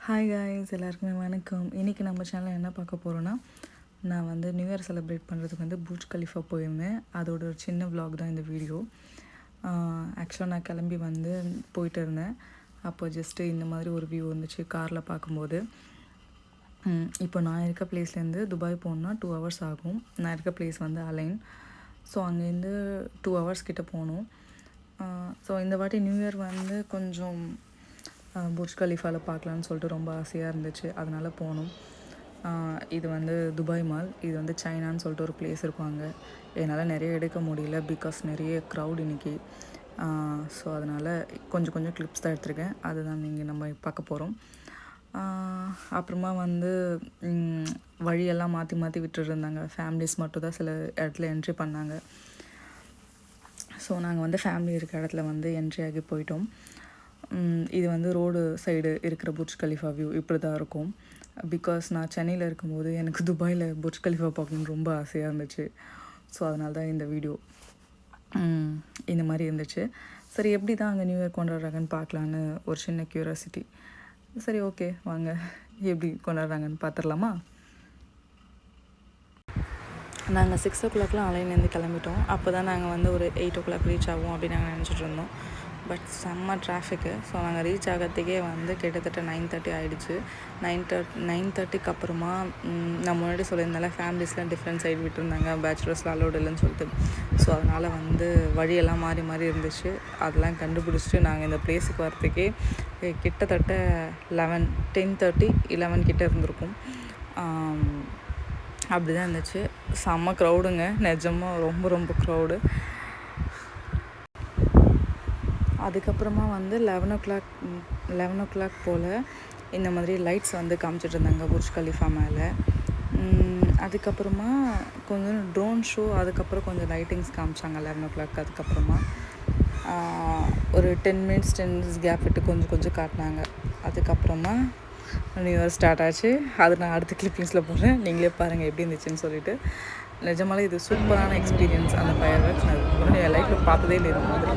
Hi guys, எல்லாருக்குமே வணக்கம். இன்றைக்கி நம்ம சேனலில் என்ன பார்க்க போகிறோன்னா, நான் வந்து நியூ இயர் செலிப்ரேட் பண்ணுறதுக்கு வந்து பூர்ஜ் கலிஃபா போயிருந்தேன். அதோட ஒரு சின்ன விலாக் தான் இந்த வீடியோ. ஆக்சுவலாக நான் கிளம்பி வந்து போயிட்டு இருந்தேன். அப்போ ஜஸ்ட்டு இந்த மாதிரி ஒரு வியூ வந்துச்சு காரில் பார்க்கும்போது. இப்போ நான் இருக்க பிளேஸ்லேருந்து துபாய் போகணுன்னா 2 hours ஆகும். நான் இருக்க பிளேஸ் வந்து அலைன். ஸோ அங்கேருந்து 2 hours கிட்டே போகணும். ஸோ இந்த வாட்டி நியூ இயர் வந்து கொஞ்சம் புர்ஜ் கலிஃபாவில் பார்க்கலான்னு சொல்லிட்டு ரொம்ப ஆசையாக இருந்துச்சு. அதனால் போனோம். இது வந்து துபாய் மால். இது வந்து சைனான்னு சொல்லிட்டு ஒரு பிளேஸ் இருக்கும் அங்கே. என்னால் நிறைய எடுக்க முடியல பிகாஸ் நிறைய க்ரௌட் இன்றைக்கி. ஸோ அதனால் கொஞ்சம் கிளிப்ஸ் தான் எடுத்திருக்கேன். அதுதான் நீங்கள் நம்ம பார்க்க போகிறோம். அப்புறமா வந்து வழியெல்லாம் மாற்றி விட்டுருந்தாங்க. ஃபேமிலிஸ் மட்டும் தான் சில இடத்துல என்ட்ரி பண்ணாங்க. ஸோ நாங்கள் வந்து ஃபேமிலி இருக்க இடத்துல வந்து என்ட்ரி ஆகி போயிட்டோம். இது வந்து ரோடு சைடு இருக்கிற புர்ஜ் கலிஃபா வியூ இப்படி தான் இருக்கும். பிகாஸ் நான் சென்னையில் இருக்கும்போது எனக்கு துபாயில் புர்ஜ் கலிஃபா பார்க்கணுன்னு ரொம்ப ஆசையாக இருந்துச்சு. ஸோ அதனால தான் இந்த வீடியோ இந்த மாதிரி இருந்துச்சு. சரி, எப்படி தான் அங்கே நியூ இயர் கொண்டாடுறாங்கன்னு பார்க்கலான்னு ஒரு சின்ன க்யூரியாசிட்டி. சரி, ஓகே, வாங்க எப்படி கொண்டாடுறாங்கன்னு பார்த்துடலாமா? நாங்கள் 6 o'clock அலைன்லேருந்து கிளம்பிட்டோம். அப்போ தான் நாங்கள் வந்து ஒரு 8 o'clock ரீச் ஆகும் அப்படின்னு நாங்கள் நினச்சிட்டு இருந்தோம். பட் செம்ம டிராஃபிக்கு. ஸோ நாங்கள் ரீச் ஆகிறதுக்கே வந்து கிட்டத்தட்ட 9:30 ஆகிடுச்சு. 9:30க்கு அப்புறமா நான் முன்னாடி சொல்லியிருந்தால ஃபேமிலிஸ்லாம் டிஃப்ரெண்ட் சைடு விட்டுருந்தாங்க, பேச்சுலர்ஸ்லாம் அலோடு இல்லைன்னு சொல்லிட்டு. ஸோ அதனால் வந்து வழியெல்லாம் மாறி இருந்துச்சு. அதெல்லாம் கண்டுபிடிச்சிட்டு நாங்கள் இந்த பிளேஸுக்கு வரத்துக்கே கிட்டத்தட்ட 10:30 11 கிட்டே இருந்திருக்கும். அப்படி தான் இருந்துச்சு. செம்ம க்ரௌடுங்க, நிஜமாக ரொம்ப க்ரௌடு. அதுக்கப்புறமா வந்து 11 o'clock போல் இந்த மாதிரி லைட்ஸ் வந்து காமிச்சிட்டு இருந்தாங்க புர்ஜ் கலிஃபா மேலே. அதுக்கப்புறமா கொஞ்சம் ட்ரோன் ஷோ, அதுக்கப்புறம் கொஞ்சம் லைட்டிங்ஸ் காமிச்சாங்க 11 o'clock. அதுக்கப்புறமா ஒரு 10 minutes கேப் விட்டு கொஞ்சம் காட்டினாங்க. அதுக்கப்புறமா நியூ இயர் ஸ்டார்ட் ஆச்சு. அது நான் அடுத்த கிளிப்பிங்ஸில் போடுறேன், நீங்களே பாருங்கள் எப்படி இருந்துச்சுன்னு சொல்லிட்டு. நிஜமாலே இது சூப்பரான எக்ஸ்பீரியன்ஸ். அந்த ஃபயர் ஒர்க்ஸ் நான் என் லைஃப்பில் பார்த்ததே இல்லை இந்த மாதிரி.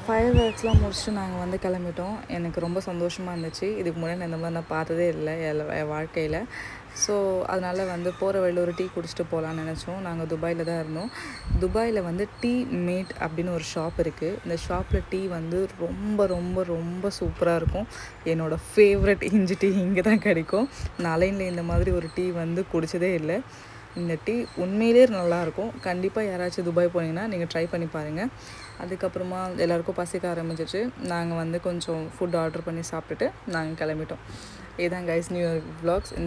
ஃபயர் ஒர்க்ஸ்லாம் முடிச்சுட்டு நாங்கள் வந்து கிளம்பிட்டோம். எனக்கு ரொம்ப சந்தோஷமாக இருந்துச்சு. இதுக்கு முன்னாடி நான் இந்த மாதிரி நான் பார்த்ததே இல்லை என் வாழ்க்கையில். ஸோ அதனால் வந்து போகிற வழியில் ஒரு டீ குடிச்சிட்டு போகலான்னு நினச்சோம். நாங்கள் துபாயில் தான் இருந்தோம். துபாயில் வந்து டீ மேட் அப்படின்னு ஒரு ஷாப் இருக்குது. இந்த ஷாப்பில் டீ வந்து ரொம்ப ரொம்ப ரொம்ப சூப்பராக இருக்கும். என்னோடய ஃபேவரட் இஞ்சி டீ இங்கே தான் கிடைக்கும். நான் அலைனில் இந்த மாதிரி ஒரு டீ வந்து குடித்ததே இல்லை. இந்த டீ உண்மையிலே நல்லாயிருக்கும். கண்டிப்பாக யாராச்சும் துபாய் போனீங்கன்னா நீங்கள் ட்ரை பண்ணி பாருங்கள். அதுக்கப்புறமா எல்லாேருக்கும் பசிக்க ஆரம்பிச்சிச்சு. நாங்கள் வந்து கொஞ்சம் ஃபுட் ஆர்டர் பண்ணி சாப்பிட்டுட்டு நாங்கள் கிளம்பிட்டோம். இதுதான் கைஸ் நியூ இயர் vlogs. இந்த